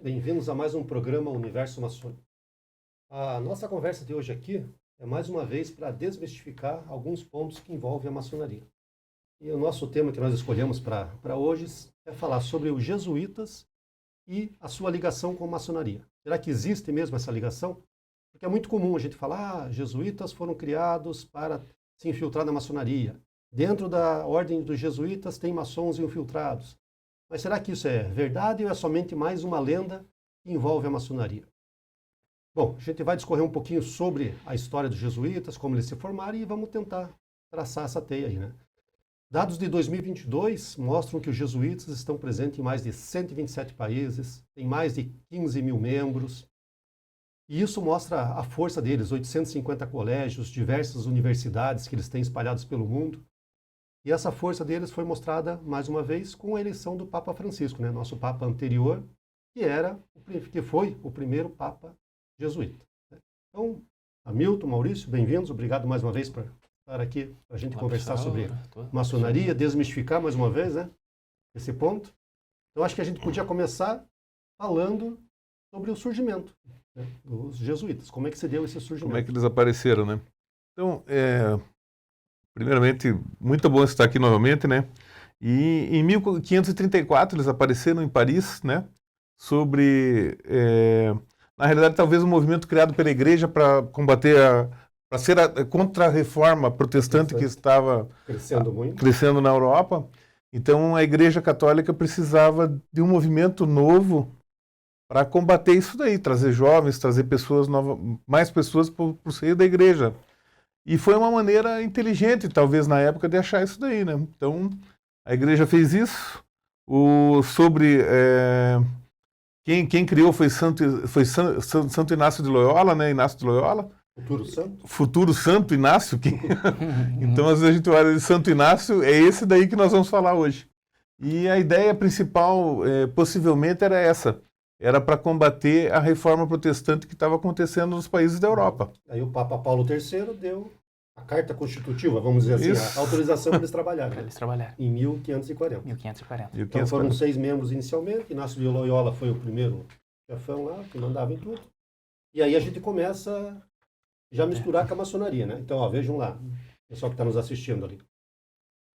Bem-vindos a mais um programa Universo Maçônico. A nossa conversa de hoje aqui é mais uma vez para desmistificar alguns pontos que envolvem a maçonaria. E o nosso tema que nós escolhemos para hoje é falar sobre os jesuítas e a sua ligação com a maçonaria. Será que existe mesmo essa ligação? Porque é muito comum a gente falar, jesuítas foram criados para se infiltrar na maçonaria. Dentro da ordem dos jesuítas tem maçons infiltrados. Mas será que isso é verdade ou é somente mais uma lenda que envolve a maçonaria? Bom, a gente vai discorrer um pouquinho sobre a história dos jesuítas, como eles se formaram e vamos tentar traçar essa teia aí, né? Dados de 2022 mostram que os jesuítas estão presentes em mais de 127 países, têm mais de 15 mil membros, e isso mostra a força deles, 850 colégios, diversas universidades que eles têm espalhados pelo mundo. E essa força deles foi mostrada, mais uma vez, com a eleição do Papa Francisco, né? Nosso Papa anterior, que foi o primeiro Papa jesuíta. Então, Hamilton, Maurício, bem-vindos, obrigado mais uma vez por estar aqui para a gente conversar sobre maçonaria, desmistificar mais uma vez, né, esse ponto. Então, acho que a gente podia começar falando sobre o surgimento, né, dos jesuítas. Como é que se deu esse surgimento? Como é que eles apareceram, né? Então, primeiramente, muito bom estar aqui novamente, né? E em 1534 eles apareceram em Paris, né? Sobre, na realidade, talvez um movimento criado pela igreja para combater para ser contra a reforma protestante que estava crescendo na Europa. Então a Igreja Católica precisava de um movimento novo para combater isso daí, trazer jovens, trazer pessoas novas, mais pessoas para o seio da igreja. E foi uma maneira inteligente, talvez na época, de achar isso daí, né? Então a igreja fez isso. Quem criou foi Santo Inácio de Loyola, né? Inácio de Loyola. Futuro Santo Inácio. Então, às vezes a gente olha de Santo Inácio, é esse daí que nós vamos falar hoje. E a ideia principal, possivelmente, era essa. Era para combater a reforma protestante que estava acontecendo nos países da Europa. Aí o Papa Paulo III deu a carta constitutiva, vamos dizer assim, a autorização para eles trabalharem. Para eles trabalharem. Em 1540. 1540. Então foram 6 membros inicialmente, Inácio de Loyola foi o primeiro chefão lá, que mandava em tudo. E aí a gente começa já misturar com a maçonaria, né? Então, ó, vejam lá, o pessoal que está nos assistindo ali.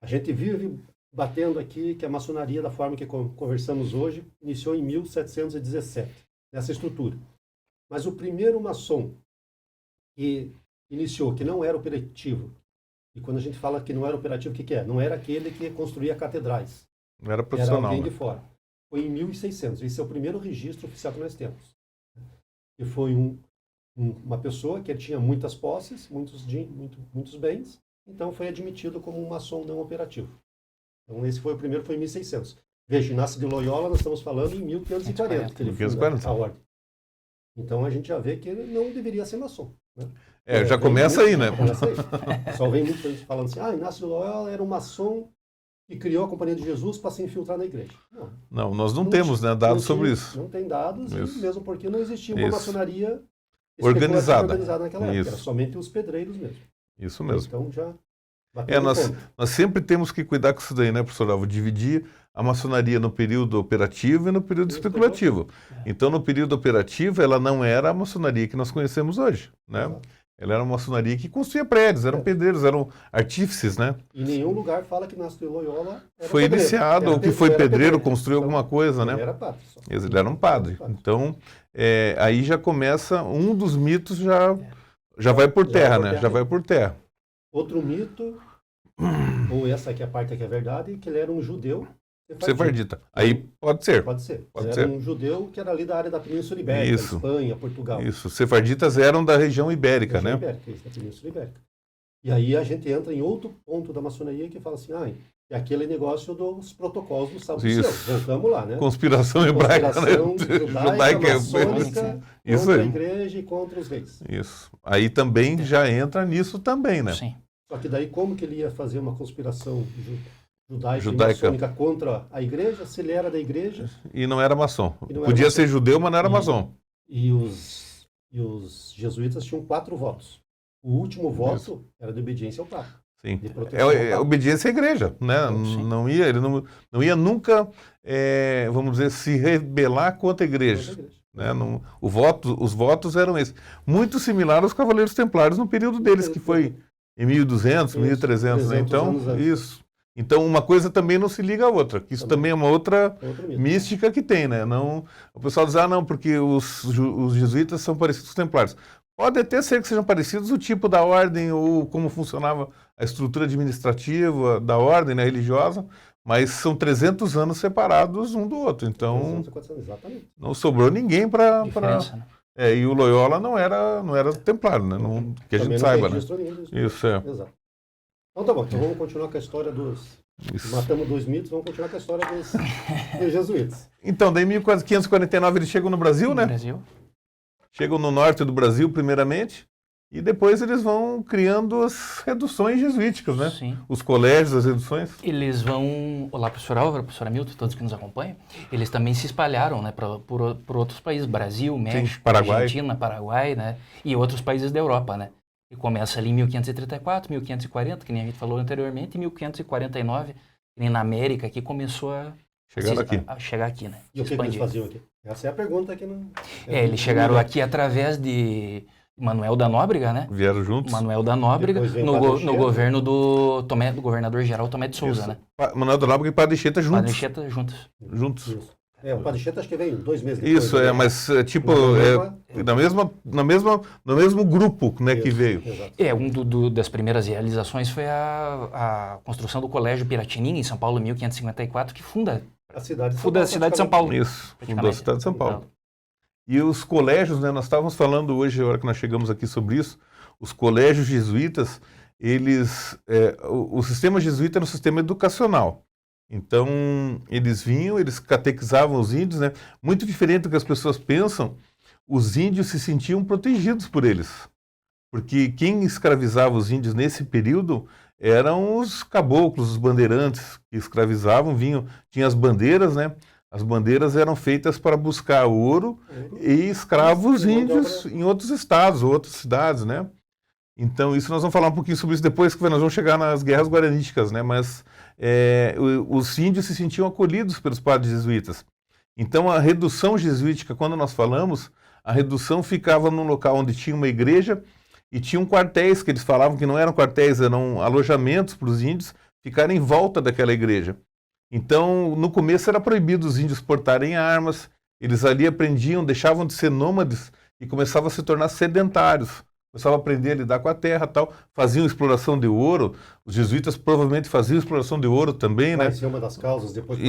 A gente vive batendo aqui que a maçonaria, da forma que conversamos hoje, iniciou em 1717, nessa estrutura. Mas o primeiro maçom que iniciou, que não era operativo, e quando a gente fala que não era operativo, o que é? Não era aquele que construía catedrais. Não era profissional. Era alguém de fora. Foi em 1600. Esse é o primeiro registro oficial que nós temos. E foi uma pessoa que tinha muitas posses, muitos bens, então foi admitido como um maçom não operativo. Então esse foi o primeiro, foi em 1600. Veja, Inácio de Loyola, nós estamos falando em 1540, que ele funda a ordem. Então a gente já vê que ele não deveria ser maçom. Né? Já começa aí, né? Começa aí. Só vem muita gente falando assim, Inácio de Loyola era um maçom que criou a Companhia de Jesus para se infiltrar na igreja. Não, nós não temos dados sobre isso. Não tem dados, isso. E mesmo porque não existia uma maçonaria organizada naquela época, era somente os pedreiros mesmo. Isso mesmo. Então já nós sempre temos que cuidar com isso daí, né, professor Alvo? Dividir a maçonaria no período operativo e no período especulativo. Então, no período operativo, ela não era a maçonaria que nós conhecemos hoje, né? Exato. Ela era uma maçonaria que construía prédios, eram pedreiros, eram artífices, né? Em nenhum lugar fala que Inácio de Loyola foi iniciado, ou que foi pedreiro, construiu alguma coisa, né? Ele era padre. Ele era um padre. Então, aí já começa, um dos mitos já vai por terra, né? Já vai por terra. Outro mito, ou essa aqui é a parte que é verdade, que ele era um judeu sefardita. Aí pode ser. Pode ser. Era um judeu que era ali da área da Península Ibérica, Espanha, Portugal. Isso, sefarditas eram da região ibérica, né? Ibérica, isso, da Península Ibérica. E aí a gente entra em outro ponto da maçonaria que fala assim, é aquele negócio dos protocolos do sábado do céu. Voltamos lá, né? Conspiração hebraica, judaica, maçônica, contra a igreja e contra os reis. Isso. Aí também já entra nisso também, né? Sim. Só que daí como que ele ia fazer uma conspiração judaica e maçônica contra a igreja, se ele era da igreja? E não era maçom. Podia ser judeu, mas não era maçom. E os jesuítas tinham 4 votos. O último voto era de obediência ao Papa. Sim. de proteção. Obediência à igreja, né? Ele não ia nunca, vamos dizer, se rebelar contra a igreja. Né? Os votos eram esses. Muito similar aos Cavaleiros Templários no período deles, que foi em 1200, 1300. Né? Então, isso. Então, uma coisa também não se liga à outra. Isso também é uma outra mística que tem, né? Não, o pessoal diz, não, porque os jesuítas são parecidos com os templários. Pode até ser que sejam parecidos o tipo da ordem ou como funcionava a estrutura administrativa da ordem, né, religiosa, mas são 300 anos separados um do outro. Então, não sobrou ninguém para... Né? E o Loyola não era templário, né? Não, que a gente saiba, né? Isso, Exato. Então tá bom, então vamos continuar com a história dos... Isso. Matamos 2 mitos, vamos continuar com a história dos jesuítas. Então, daí em 1549 eles chegam no Brasil, né? Brasil. Chegam no norte do Brasil, primeiramente, e depois eles vão criando as reduções jesuíticas, né? Sim. Os colégios, as reduções. Eles vão... Olá, professor Álvaro, professor Hamilton, todos que nos acompanham. Eles também se espalharam, né, por outros países. Brasil, México, Paraguai. Argentina, Paraguai, né? E outros países da Europa, né? E começa ali em 1534, 1540, que nem a gente falou anteriormente, e 1549, que nem na América, que começou a chegar aqui, né? E o que eles faziam aqui? Essa é a pergunta aqui. Eles chegaram aqui através de Manuel da Nóbrega, né? Vieram juntos. Manuel da Nóbrega, no governo do governador-geral Tomé de Souza, né? Manuel da Nóbrega e Padre Anchieta juntos. Padre Anchieta juntos. Isso. O Padre Anchieta acho que veio 2 meses depois. Isso, mas tipo, no mesmo grupo, né, que veio. Exato. Das primeiras realizações foi a construção do Colégio Piratininga, em São Paulo, em 1554, que funda a cidade de São Paulo. Isso, fundou a cidade de São Paulo. E os colégios, né, nós estávamos falando hoje, a hora que nós chegamos aqui sobre isso, os colégios jesuítas, o sistema jesuíta era um sistema educacional. Então, eles vinham, eles catequizavam os índios, né? Muito diferente do que as pessoas pensam, os índios se sentiam protegidos por eles. Porque quem escravizava os índios nesse período eram os caboclos, os bandeirantes que escravizavam, tinha as bandeiras, né? As bandeiras eram feitas para buscar ouro e escravos índios em outros estados, outras cidades, né? Então, isso nós vamos falar um pouquinho sobre isso depois, que nós vamos chegar nas guerras guaraníticas, né? Mas os índios se sentiam acolhidos pelos padres jesuítas. Então, a redução jesuítica, quando nós falamos, a redução ficava num local onde tinha uma igreja e tinham quartéis, que eles falavam que não eram quartéis, eram alojamentos para os índios ficarem em volta daquela igreja. Então, no começo era proibido os índios portarem armas, eles ali aprendiam, deixavam de ser nômades e começavam a se tornar sedentários. Começavam a aprender a lidar com a terra e tal, faziam exploração de ouro, os jesuítas provavelmente faziam exploração de ouro também, né? Vai ser uma das causas depois de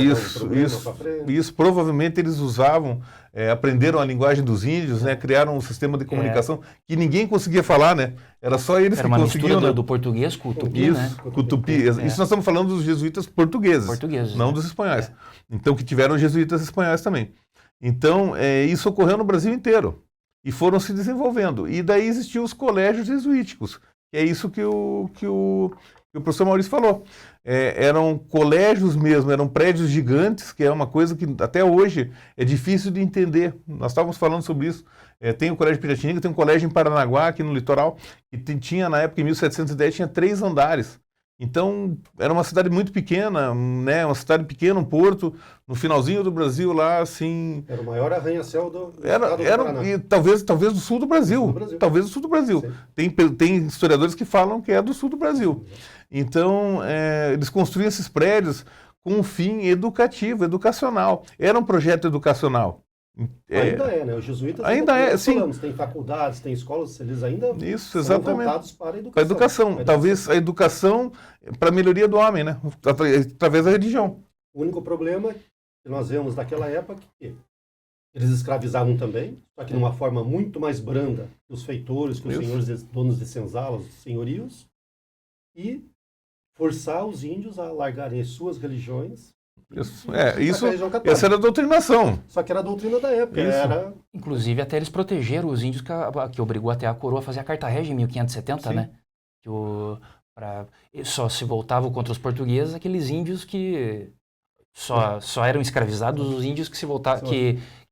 isso provavelmente eles usavam, aprenderam a linguagem dos índios, né? Criaram um sistema de comunicação que ninguém conseguia falar, né? Era só eles que conseguiam. Era uma do português com o tupi, né? Com o tupi. Isso nós estamos falando dos jesuítas portugueses, não dos espanhóis. Então, que tiveram jesuítas espanhóis também. Então, isso ocorreu no Brasil inteiro. E foram se desenvolvendo. E daí existiam os colégios jesuíticos, que é isso que o professor Maurício falou. Eram colégios mesmo, eram prédios gigantes, que é uma coisa que até hoje é difícil de entender. Nós estávamos falando sobre isso. Tem o Colégio Piratininga, tem um colégio em Paranaguá, aqui no litoral, que tinha, na época, em 1710, tinha 3 andares. Então, era uma cidade muito pequena, né? Uma cidade pequena, um porto, no finalzinho do Brasil lá, assim... Era o maior arranha-céu do e talvez do sul do Brasil. Talvez do sul do Brasil. Tem historiadores que falam que é do sul do Brasil. Então, eles construíam esses prédios com um fim educativo, educacional. Era um projeto educacional. Ainda né? Os jesuítas sim. Tem faculdades, tem escolas, eles ainda são voltados para a educação. Talvez a educação para a melhoria do homem, né? Através da religião. O único problema que nós vemos naquela época é que eles escravizavam também, só que de uma forma muito mais branda que os feitores, que os senhores donos de senzalas, os senhorios, e forçar os índios a largarem as suas religiões. Essa era a doutrinação. Só que era a doutrina da época. Inclusive, até eles protegeram os índios, que obrigou até a coroa a fazer a Carta Régia em 1570, né? Só se voltavam contra os portugueses aqueles índios que só eram escravizados, os índios que se voltavam,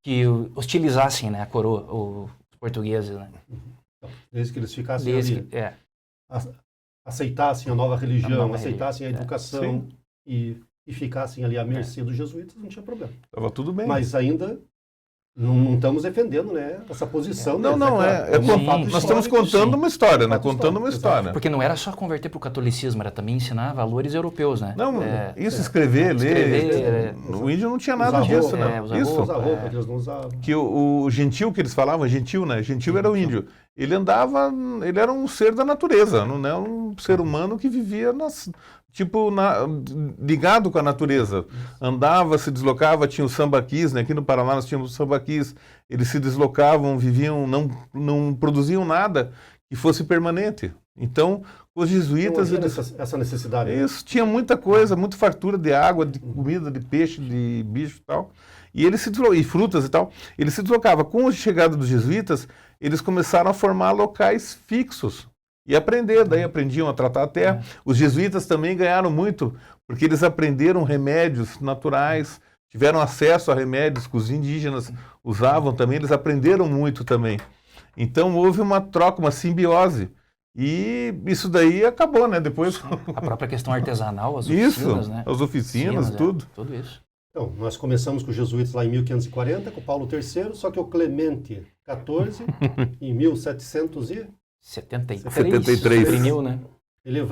que hostilizassem, né, a coroa, os portugueses, né? Desde que eles ficassem ali. aceitassem a nova religião, nova aceitassem a educação e ficassem ali à mercê dos jesuítas, não tinha problema. Estava tudo bem. Mas ainda não estamos defendendo, né, essa posição. Não, nós estamos contando uma história, né? Contando uma história. Porque não era só converter para o catolicismo, era também ensinar valores europeus, né? Não, escrever, ler. O índio não tinha nada disso, né? Usar roupa que eles não usavam. Que o gentil que eles falavam, gentil, né? Gentil era o índio. Ele era um ser da natureza, não é um ser humano que vivia ligado com a natureza. Andava, se deslocava, tinha os sambaquis, né? Aqui no Paraná nós tínhamos os sambaquis. Eles se deslocavam, viviam, não produziam nada que fosse permanente. Então, os jesuítas... essa necessidade. Isso, tinha muita coisa, muita fartura de água, de comida, de peixe, de bicho e tal. E eles e frutas e tal. Eles se deslocavam. Com a chegada dos jesuítas, eles começaram a formar locais fixos e aprender. Daí aprendiam a tratar a terra. Os jesuítas também ganharam muito, porque eles aprenderam remédios naturais, tiveram acesso a remédios que os indígenas usavam também. Eles aprenderam muito também. Então houve uma troca, uma simbiose. E isso daí acabou, né? Depois... A própria questão artesanal, as oficinas, né? As oficinas, tudo. Tudo isso. Então, nós começamos com os jesuítas lá em 1540, com Paulo III, só que o Clemente XIV, em 1773, imprimiu, né? Ele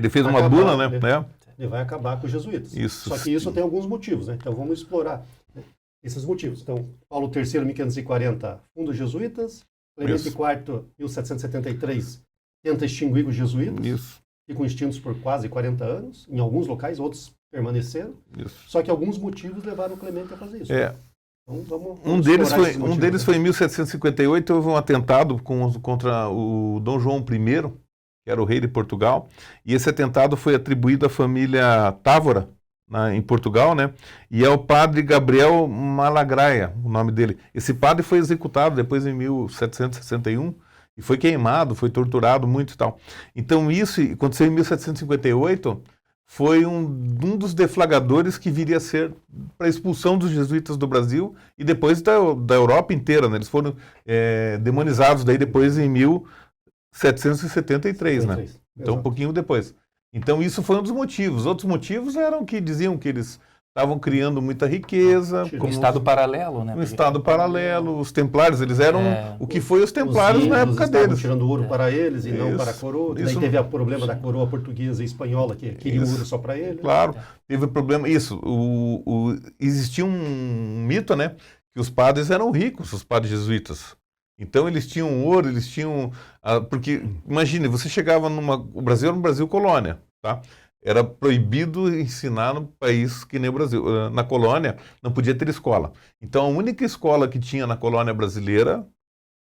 fez uma bula, né? Ele vai acabar com os jesuítas. Isso. Só que isso tem alguns motivos, né? Então vamos explorar, né, esses motivos. Então, Paulo III, 1540, funda os jesuítas. Clemente IV, 1773, tenta extinguir os jesuítas. Isso. Ficam extintos por quase 40 anos, em alguns locais, outros permaneceram. Isso. Só que alguns motivos levaram o Clemente a fazer isso. Então, vamos um deles foi em 1758, houve um atentado contra o Dom João I, que era o rei de Portugal, e esse atentado foi atribuído à família Távora, em Portugal, né? E é o padre Gabriel Malagraia, o nome dele. Esse padre foi executado depois em 1761 e foi queimado, foi torturado muito e tal. Então isso aconteceu em 1758, foi um dos deflagradores que viria a ser para a expulsão dos jesuítas do Brasil e depois da Europa inteira, né? Eles foram demonizados daí depois em 1773, né? Então um pouquinho depois. Então isso foi um dos motivos. Outros motivos eram que diziam que eles estavam criando muita riqueza. Um Estado paralelo, né? Um Estado paralelo. Os templários, eles eram o que foi os templários na época deles. Tirando ouro para eles e não para a coroa. Daí teve o problema da coroa portuguesa e espanhola, que queria ouro só para eles. Claro, teve problema. Isso, existia um mito, né? Que os padres eram ricos, os padres jesuítas. Então eles tinham ouro, eles tinham... porque, imagine, você chegava o Brasil era um Brasil colônia, tá? Era proibido ensinar no país que nem o Brasil. Na colônia não podia ter escola. Então a única escola que tinha na colônia brasileira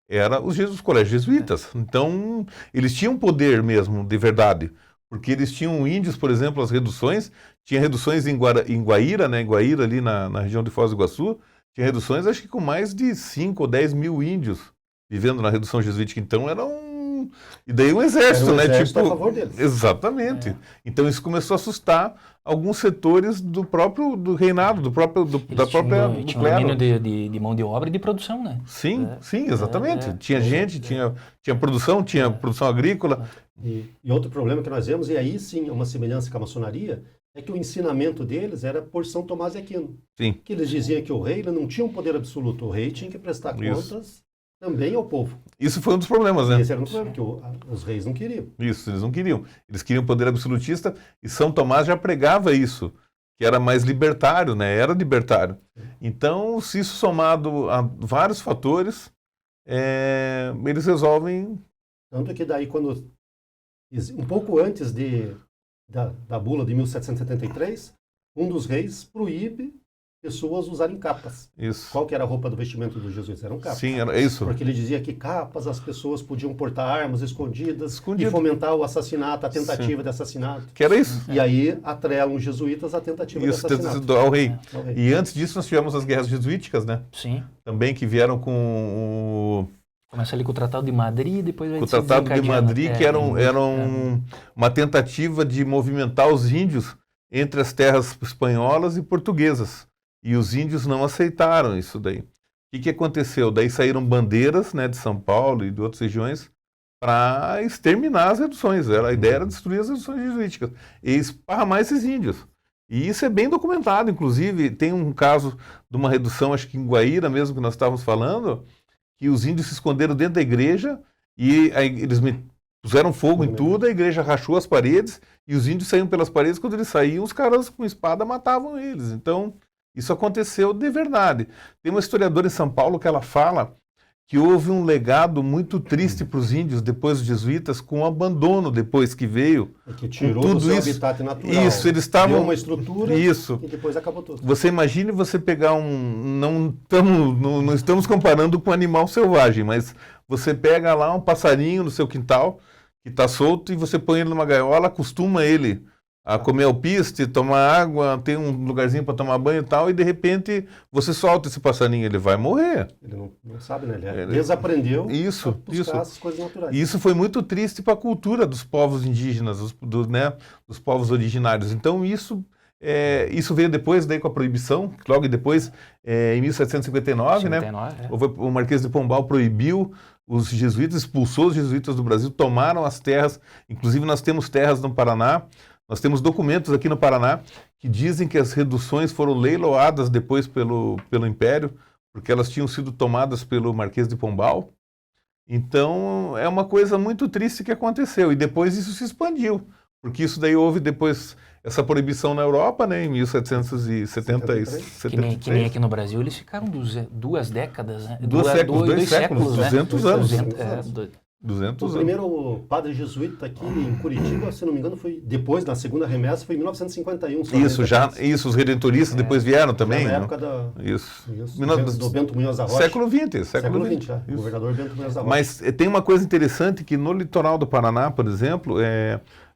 era os colégios jesuítas. Então eles tinham poder mesmo, de verdade. Porque eles tinham índios, por exemplo, as reduções. Tinha reduções em Guaíra, né? Guaíra ali na região de Foz do Iguaçu. Tinha reduções, acho que com mais de 5 ou 10 mil índios vivendo na redução jesuítica. Então era e daí um exército, né? Exército a favor deles. Exatamente. Então isso começou a assustar alguns setores do reinado, do própria tinha um domínio de mão de obra e de produção, né? Sim, exatamente. Tinha gente, tinha produção, produção agrícola. E outro problema que nós vemos, e aí sim uma semelhança com a maçonaria, é que o ensinamento deles era por São Tomás de Aquino. Sim. Que eles diziam que o rei não tinha um poder absoluto, o rei tinha que prestar contas também ao povo. Isso foi um dos problemas, né? Esse era um problema, que os reis não queriam. Isso, eles não queriam. Eles queriam poder absolutista e São Tomás já pregava isso, que era mais libertário, né? Era libertário. Então, se isso somado a vários fatores, eles resolvem... Tanto que daí, um pouco antes da bula de 1773, um dos reis proíbe pessoas usarem capas. Isso. Qual que era a roupa do vestimento dos jesuítas? Eram capas. Sim, era isso. Porque ele dizia que capas as pessoas podiam portar armas escondidas e fomentar o assassinato, a tentativa de assassinato. Que era isso. E aí atrelam os jesuítas à tentativa de assassinato. Ao rei. E antes disso nós tivemos as guerras jesuíticas, né? Sim. Também que vieram com Começa ali com o Tratado de Madrid, depois vai o Tratado de Madrid, que era uma tentativa de movimentar os índios entre as terras espanholas e portuguesas. E os índios não aceitaram isso daí. O que aconteceu? Daí saíram bandeiras, né, de São Paulo e de outras regiões para exterminar as reduções. A ideia era destruir as reduções jesuíticas e esparramar esses índios. E isso é bem documentado, inclusive tem um caso de uma redução, acho que em Guaíra mesmo, que nós estávamos falando, que os índios se esconderam dentro da igreja e eles puseram fogo em tudo, a igreja rachou as paredes e os índios saíam pelas paredes. Quando eles saíam, os caras com espada matavam eles. Então, isso aconteceu de verdade. Tem uma historiadora em São Paulo que ela fala que houve um legado muito triste para os índios depois dos jesuítas, com o abandono depois que veio. Que tirou tudo do seu habitat natural. Isso, eles estavam... Deu uma estrutura isso. E depois acabou tudo. Você imagine você pegar não estamos comparando com um animal selvagem, mas você pega lá um passarinho no seu quintal, que está solto, e você põe ele numa gaiola, acostuma ele a comer alpiste, tomar água, tem um lugarzinho para tomar banho e tal, e de repente você solta esse passarinho, ele vai morrer. Ele não sabe, né? Ele desaprendeu a buscar essas coisas naturais. E isso foi muito triste para a cultura dos povos indígenas, dos povos originários. Então isso veio depois, daí com a proibição, logo depois, em 1759, né? O Marquês de Pombal proibiu os jesuítas, expulsou os jesuítas do Brasil, tomaram as terras, inclusive nós temos terras no Paraná. Nós temos documentos aqui no Paraná que dizem que as reduções foram leiloadas depois pelo Império, porque elas tinham sido tomadas pelo Marquês de Pombal. Então, é uma coisa muito triste que aconteceu. E depois isso se expandiu, porque isso daí houve depois essa proibição na Europa, né, em 1773. Que nem aqui no Brasil, eles ficaram 2 décadas, né? Dois séculos, 200 anos. 200 anos. O primeiro padre jesuíta aqui em Curitiba, se não me engano, foi depois, na segunda remessa, foi em 1951. Os redentoristas depois vieram também. Na época do Bento Munhoz da Rocha. Século XX. Governador Bento Munhoz da Rocha. Mas tem uma coisa interessante que no litoral do Paraná, por exemplo,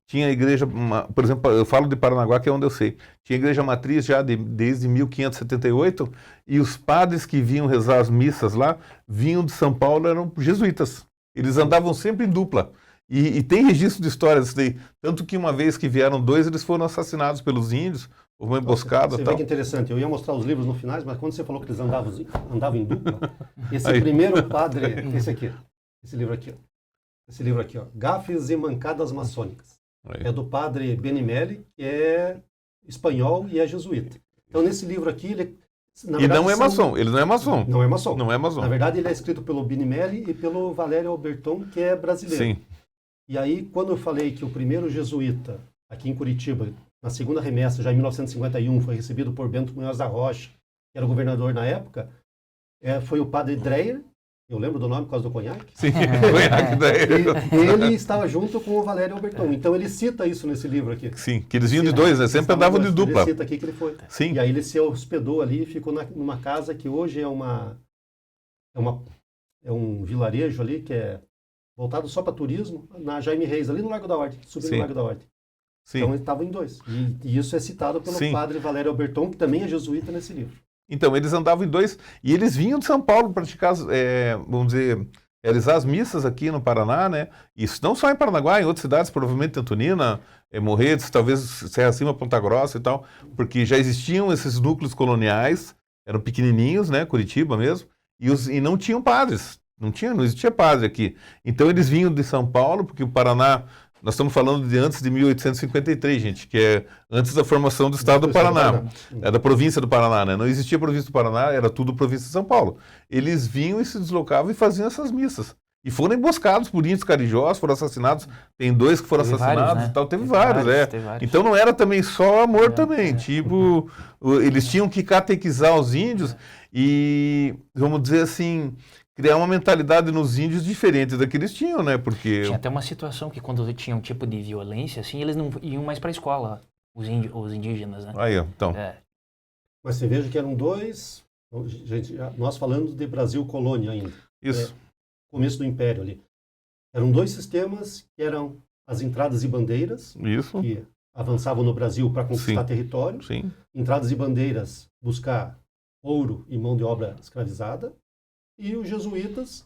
tinha a igreja, por exemplo, eu falo de Paranaguá, que é onde eu sei, tinha a igreja matriz já desde 1578, e os padres que vinham rezar as missas lá, vinham de São Paulo, eram jesuítas. Eles andavam sempre em dupla. E tem registro de histórias disso daí. Tanto que uma vez que vieram 2, eles foram assassinados pelos índios, houve uma emboscada. Você vê que interessante. Eu ia mostrar os livros no final, mas quando você falou que eles andavam em dupla, esse primeiro padre, esse livro aqui, ó, Gafes e Mancadas Maçônicas. É do padre Benimeli, que é espanhol e é jesuíta. Então, nesse livro aqui, ele não é maçom, ele não é maçom. Não é maçom. Não é maçom. Na verdade, ele é escrito pelo Benimeli e pelo Valério Alberton, que é brasileiro. Sim. E aí, quando eu falei que o primeiro jesuíta, aqui em Curitiba, na segunda remessa, já em 1951, foi recebido por Bento Munhoz da Rocha, que era o governador na época, foi o padre Dreyer. Eu lembro do nome por causa do conhaque. Sim, conhaque Dreyer. E ele estava junto com o Valério Alberton. Então ele cita isso nesse livro aqui. Sim, que eles vinham de 2, né? Sempre andavam de dupla. Ele cita aqui que ele foi. Sim. E aí ele se hospedou ali e ficou numa casa que hoje é um vilarejo ali, que é voltado só para turismo, na Jaime Reis, ali no Largo da Ordem, subindo no Largo da Ordem. Sim. Então ele estava em 2. E isso é citado pelo padre Valério Alberton, que também é jesuíta nesse livro. Então, eles andavam em 2 e eles vinham de São Paulo praticar, vamos dizer, realizar as missas aqui no Paraná, né? Isso não só em Paranaguá, em outras cidades, provavelmente Antonina, Morretes, talvez Serra Cima, Ponta Grossa e tal, porque já existiam esses núcleos coloniais, eram pequenininhos, né? Curitiba mesmo, e não tinham padres, não existia padre aqui. Então, eles vinham de São Paulo, porque o Paraná... Nós estamos falando de antes de 1853, gente, que é antes da formação do Estado do Paraná. É da província do Paraná, né? Não existia província do Paraná, era tudo província de São Paulo. Eles vinham e se deslocavam e faziam essas missas. E foram emboscados por índios carijós, foram assassinados. Tem 2 que foram assassinados vários, né? e tal. Teve vários. Então não era também só amor também. Tipo, eles tinham que catequizar os índios e, vamos dizer assim... criar uma mentalidade nos índios diferente da que eles tinham, né? Porque... Tinha até uma situação que quando tinha um tipo de violência, assim, eles não iam mais para a escola, os indígenas, né? Aí, então. Mas você veja que eram 2... Gente, nós falando de Brasil colônia ainda. Isso. Começo do Império ali. Eram 2 sistemas que eram as entradas e bandeiras, Isso. que avançavam no Brasil para conquistar território. Sim. Entradas e bandeiras, buscar ouro e mão de obra escravizada. E os jesuítas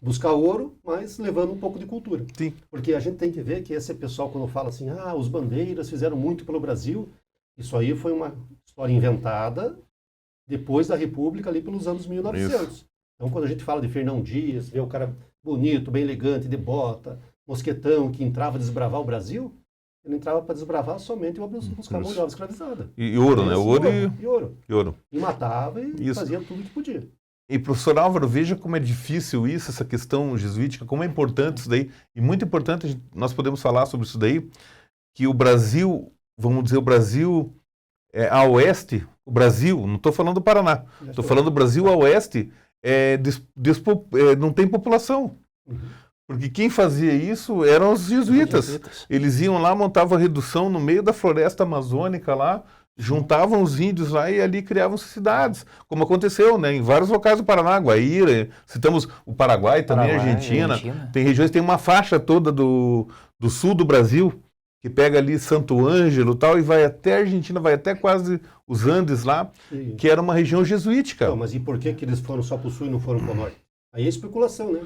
buscar ouro, mas levando um pouco de cultura. Sim. Porque a gente tem que ver que esse pessoal, quando fala assim, os bandeiras fizeram muito pelo Brasil, isso aí foi uma história inventada depois da República, ali pelos anos 1900. Isso. Então, quando a gente fala de Fernão Dias, vê o cara bonito, bem elegante, de bota, mosquetão, que entrava a desbravar o Brasil, ele entrava para desbravar somente para buscar mão de obra escravizada. E ouro, né? Ouro e ouro. E matava e fazia tudo que podia. E, professor Álvaro, veja como é difícil isso, essa questão jesuítica, como é importante isso daí. E muito importante, nós podemos falar sobre isso daí, que o Brasil, vamos dizer, o Brasil a oeste, o Brasil, não estou falando do Paraná, estou falando do Brasil a oeste, não tem população. Porque quem fazia isso eram os jesuítas. Eles iam lá, montavam a redução no meio da floresta amazônica lá, juntavam os índios lá e ali criavam cidades, como aconteceu, né, em vários locais do Paraná, Guaíra, citamos o Paraguai também, a Argentina. Tem regiões, tem uma faixa toda do sul do Brasil, que pega ali Santo Ângelo e tal, e vai até a Argentina, vai até quase os Andes lá, que era uma região jesuítica. Não, mas e por que eles foram só para o sul e não foram para o norte? Aí é especulação, né?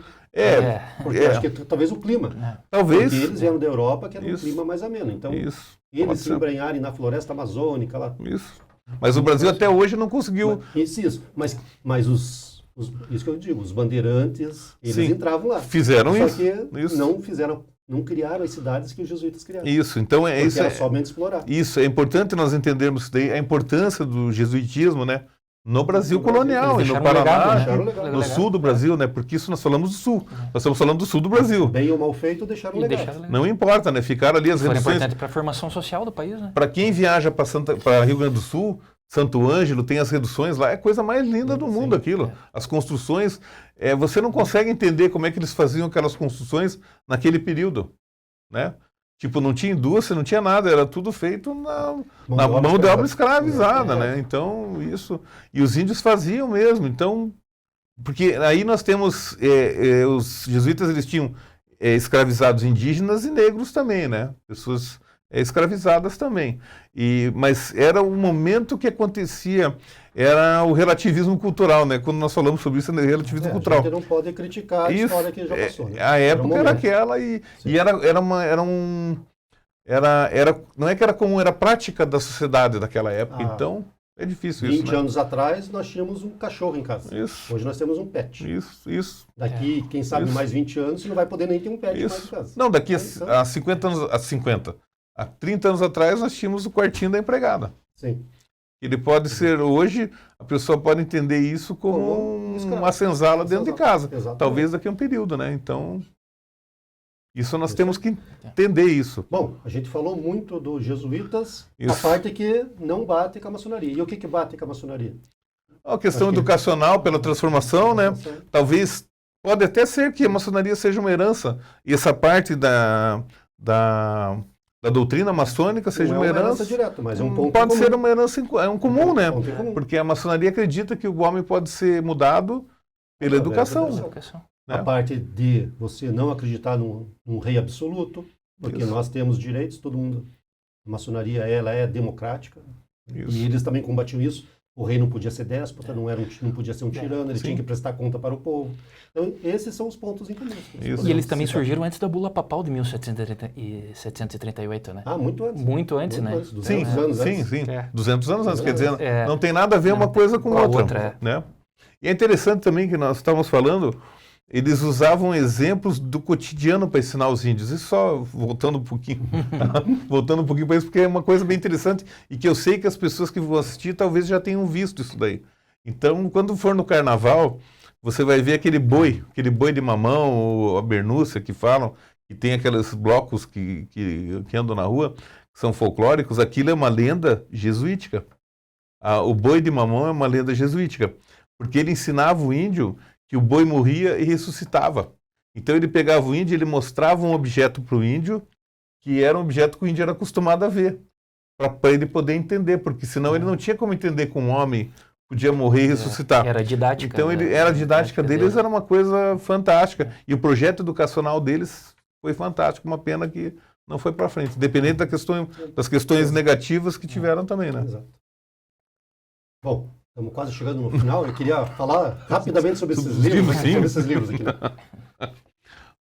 Porque acho que talvez o clima. Talvez. Porque eles vieram da Europa, que era um clima mais ameno. Então, eles se embrenharem na floresta amazônica lá. Isso. Mas o Brasil até hoje não conseguiu. Isso. Mas isso que eu digo, os bandeirantes, eles entravam lá. Fizeram Só isso. que não criaram as cidades que os jesuítas criaram. Isso, então isso era somente explorar. Isso, é importante nós entendermos isso daí, a importância do jesuitismo, né? No Brasil colonial e no Paraná, no sul do Brasil, né? Porque isso nós falamos do sul. Nós estamos falando do sul do Brasil. Bem ou mal feito, deixaram legado. Não importa, né? Ficaram ali as reduções. Foi importante para a formação social do país, né? Para quem viaja para Rio Grande do Sul, Santo Ângelo, tem as reduções lá, é a coisa mais linda do mundo aquilo. As construções, você não consegue entender como é que eles faziam aquelas construções naquele período, né? Tipo, não tinha indústria, não tinha nada, era tudo feito na mão de obra escravizada, né? Então, isso... E os índios faziam mesmo, então... Porque aí nós temos... os jesuítas, eles tinham escravizados indígenas e negros também, né? Pessoas escravizadas também. Mas era o momento que acontecia... Era o relativismo cultural, né? Quando nós falamos sobre isso, é relativismo cultural. A gente não pode criticar a história que já passou. Né? A época era aquela não é que era comum, era prática da sociedade daquela época. Então, é difícil 20 isso. 20 anos atrás, nós tínhamos um cachorro em casa. Isso. Hoje nós temos um pet. Isso. Daqui, quem sabe, mais 20 anos, você não vai poder nem ter um pet mais em casa. Não, daqui a 50 anos, há 30 anos atrás, nós tínhamos o quartinho da empregada. Sim. Ele pode ser, hoje, a pessoa pode entender isso como uma senzala dentro de casa. Exatamente. Talvez daqui a um período, né? Então, isso nós temos que entender isso. Bom, a gente falou muito dos jesuítas, a parte que não bate com a maçonaria. E o que bate com a maçonaria? A questão educacional pela transformação, né? Talvez, pode até ser que a maçonaria seja uma herança. E essa parte da doutrina maçônica seja uma herança direta, mas é um ponto pode comum. ser uma herança comum, né? Comum. Porque a maçonaria acredita que o homem pode ser mudado pela educação. Né? A parte de você não acreditar num rei absoluto, porque nós temos direitos, todo mundo. A maçonaria ela é democrática. E eles também combatiam isso. O rei não podia ser déspota, não podia ser um tirano, ele tinha que prestar conta para o povo. Então, esses são os pontos em comum. E eles também surgiram antes da Bula Papal de 1738, né? Muito antes. Muito antes, né? 200 anos antes. Sim. 200 anos antes, quer dizer, não tem nada a ver uma coisa com outra. Né? E é interessante também que nós estávamos falando, eles usavam exemplos do cotidiano para ensinar os índios. E só voltando um pouquinho para isso, porque é uma coisa bem interessante e que eu sei que as pessoas que vão assistir talvez já tenham visto isso daí. Então, quando for no carnaval, você vai ver aquele boi de mamão, ou a bernúcia que falam, que tem aqueles blocos que andam na rua, que são folclóricos. Aquilo é uma lenda jesuítica. O boi de mamão é uma lenda jesuítica, porque ele ensinava o índio que o boi morria e ressuscitava. Então ele pegava o índio, ele mostrava um objeto para o índio, que era um objeto que o índio era acostumado a ver, para ele poder entender, porque senão ele não tinha como entender que um homem podia morrer e ressuscitar. Era didática. Então a didática deles era uma coisa fantástica. E o projeto educacional deles foi fantástico, uma pena que não foi para frente, independente das questões negativas que tiveram também, né? Exato. Bom, estamos quase chegando no final. Eu queria falar rapidamente sobre esses livros. Sobre esses livros aqui. Né?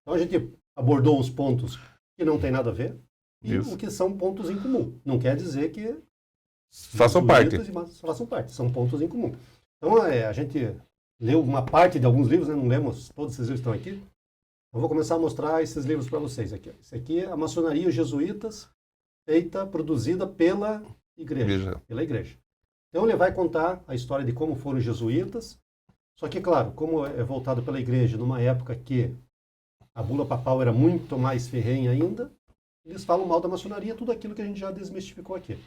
Então a gente abordou os pontos que não tem nada a ver e o que são pontos em comum. Não quer dizer que façam parte. São pontos em comum. Então a gente leu uma parte de alguns livros, né? Não lemos todos esses livros que estão aqui. Eu vou começar a mostrar esses livros para vocês aqui. Esse aqui é a Maçonaria e os Jesuítas, produzida pela igreja. Então ele vai contar a história de como foram os jesuítas, só que, claro, como é voltado pela igreja numa época que a bula papal era muito mais ferrenha ainda, eles falam mal da maçonaria, tudo aquilo que a gente já desmistificou aqui.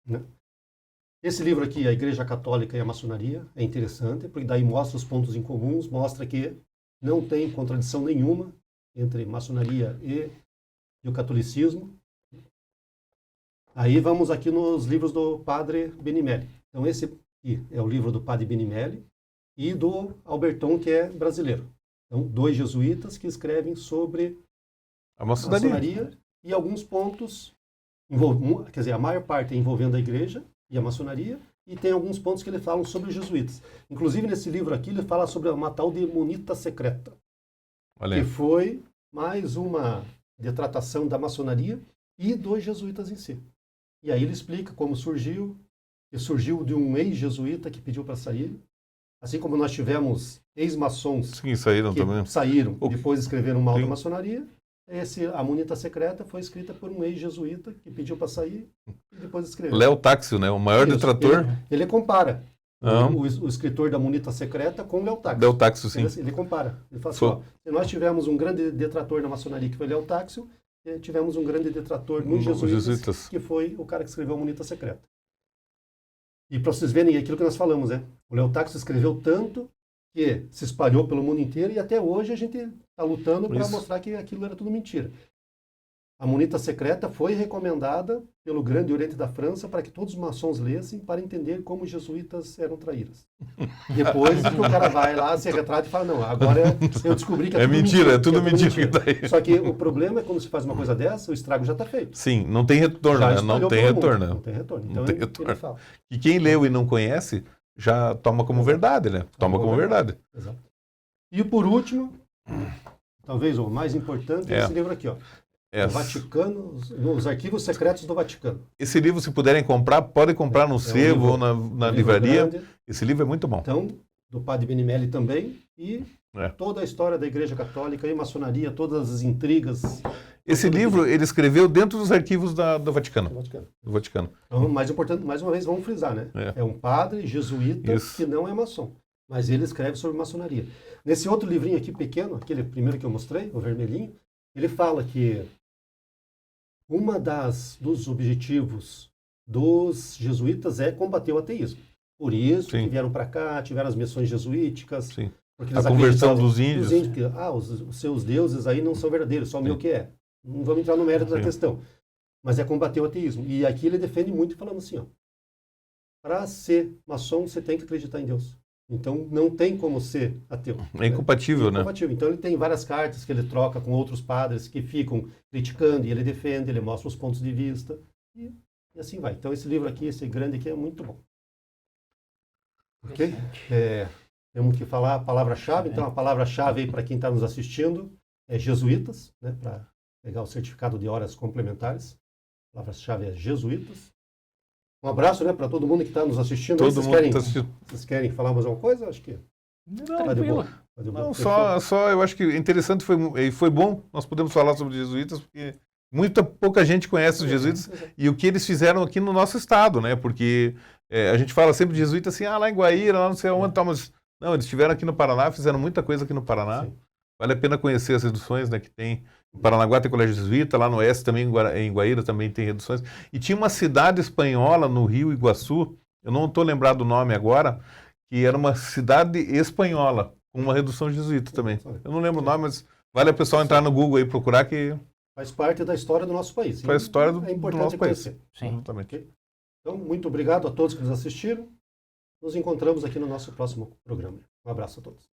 Né? Esse livro aqui, A Igreja Católica e a Maçonaria, é interessante, porque daí mostra os pontos em comuns, mostra que não tem contradição nenhuma entre maçonaria e o catolicismo. Aí vamos aqui nos livros do Padre Benimeli. Então esse aqui é o livro do Padre Benimeli e do Alberton, que é brasileiro. Então, 2 jesuítas que escrevem sobre a maçonaria e alguns pontos, quer dizer, a maior parte envolvendo a igreja e a maçonaria, e tem alguns pontos que ele fala sobre os jesuítas. Inclusive, nesse livro aqui, ele fala sobre uma tal de munita secreta, que foi mais uma detratação da maçonaria e dos jesuítas em si. E aí ele explica como surgiu, que surgiu de um ex-jesuíta que pediu para sair, assim como nós tivemos ex-maçons que saíram e depois escreveram mal da maçonaria. A Munita Secreta foi escrita por um ex-jesuíta que pediu para sair e depois escreveu. Léo Táxio, né? O maior detrator. Ele compara o escritor da Munita Secreta com Léo Táxio. Léo Táxio, sim. Ele compara. Ele fala assim, se nós tivemos um grande detrator na maçonaria, que foi Léo Táxio, tivemos um grande detrator nos jesuítas, que foi o cara que escreveu a Munita Secreta. E para vocês verem aquilo que nós falamos, né? O Léo Táxio escreveu tanto que se espalhou pelo mundo inteiro e até hoje a gente está lutando para mostrar que aquilo era tudo mentira. A Munita Secreta foi recomendada pelo Grande Oriente da França para que todos os maçons lessem para entender como os jesuítas eram traíras. Depois que o cara vai lá, se retrata e fala, não, agora eu descobri que é tudo mentira. É tudo mentira. Só que o problema é quando se faz uma coisa dessa, o estrago já está feito. Sim, não tem retorno, né? Não tem retorno. Não tem retorno. Então ele fala. E quem leu e não conhece, já toma como verdade, né? Toma como verdade. Exato. E por último, talvez o mais importante, é esse livro aqui, ó. O Vaticano, nos arquivos secretos do Vaticano. Esse livro, se puderem comprar, podem comprar no sebo ou na livraria. Grande. Esse livro é muito bom. Então, do Padre Benimeli também, e toda a história da Igreja Católica e maçonaria, todas as intrigas. Esse livro ele escreveu dentro dos arquivos do Vaticano. Do Vaticano. Então, mais importante, mais uma vez, vamos frisar, né? É um padre jesuíta que não é maçom, mas ele escreve sobre maçonaria. Nesse outro livrinho aqui pequeno, aquele primeiro que eu mostrei, o vermelhinho, ele fala que dos objetivos dos jesuítas é combater o ateísmo. Por isso que vieram para cá, tiveram as missões jesuíticas. Sim. Porque a conversão dos índios. Que, os seus deuses aí não são verdadeiros, só o meu que é. Não vamos entrar no mérito da questão. Mas é combater o ateísmo. E aqui ele defende muito falando assim, ó, para ser maçom você tem que acreditar em Deus. Então não tem como ser ateu. É incompatível, né? Então ele tem várias cartas que ele troca com outros padres que ficam criticando e ele defende, ele mostra os pontos de vista e assim vai. Então esse livro aqui, esse grande aqui é muito bom. Ok? Temos que falar a palavra-chave. Então a palavra-chave aí para quem está nos assistindo é jesuítas, né? Para pegar o certificado de horas complementares. A palavra-chave é jesuítas. Um abraço, né, para todo mundo que está nos assistindo. Vocês querem falar mais alguma coisa? Acho que tá de boa. Não, só eu acho que interessante foi bom nós podemos falar sobre os jesuítas, porque pouca gente conhece os jesuítas e o que eles fizeram aqui no nosso estado, né? Porque a gente fala sempre de jesuítas assim, lá em Guaíra, lá não sei onde, mas não, eles estiveram aqui no Paraná, fizeram muita coisa aqui no Paraná. Sim. Vale a pena conhecer as reduções, né, que tem. Em Paranaguá tem Colégio Jesuíta, lá no Oeste também, em Guaíra também tem reduções. E tinha uma cidade espanhola no Rio Iguaçu, eu não estou lembrado do nome agora, que era uma cidade espanhola, com uma redução jesuíta também. Eu não lembro o nome, mas vale a pessoal entrar no Google aí e procurar que... Faz parte da história do nosso país. Faz história do nosso país. Sim, exatamente. Okay? Então, muito obrigado a todos que nos assistiram. Nos encontramos aqui no nosso próximo programa. Um abraço a todos.